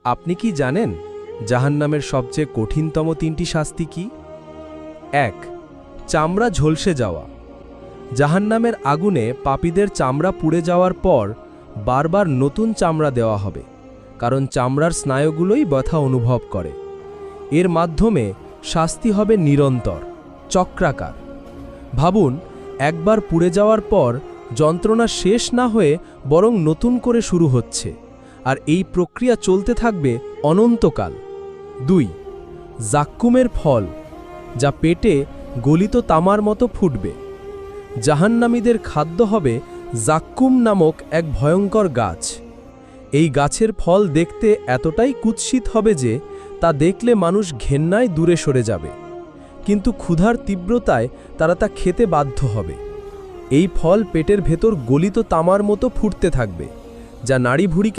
আপনি কি জানেন জাহান্নামের সবচেয়ে কঠিনতম 3টি শাস্তি কি? 1. চামড়া ঝলসে যাওয়া। জাহান্নামের আগুনে পাপীদের চামড়া পুড়ে যাওয়ার পর বারবার নতুন চামড়া দেওয়া হবে, কারণ চামড়ার স্নায়ুগুলোই ব্যথা অনুভব করে। এর মাধ্যমে শাস্তি হবে নিরন্তর, চক্রাকার। ভাবুন, একবার পুড়ে যাওয়ার পর যন্ত্রণা শেষ না হয়ে বরং নতুন করে শুরু হচ্ছে, আর এই প্রক্রিয়া চলতে থাকবে অনন্তকাল। 2. জাক্কুমের ফল, যা পেটে গলিত তামার মতো ফুটবে। জাহান্নামীদের খাদ্য হবে জাক্কুম নামক এক ভয়ঙ্কর গাছ। এই গাছের ফল দেখতে এতটাই কুৎসিত হবে যে তা দেখলে মানুষ ঘেন্নায় দূরে সরে যাবে, কিন্তু ক্ষুধার তীব্রতায় তারা তা খেতে বাধ্য হবে। এই ফল পেটের ভেতর গলিত তামার মতো ফুটতে থাকবে, যা নাড়িভুঁড়িকে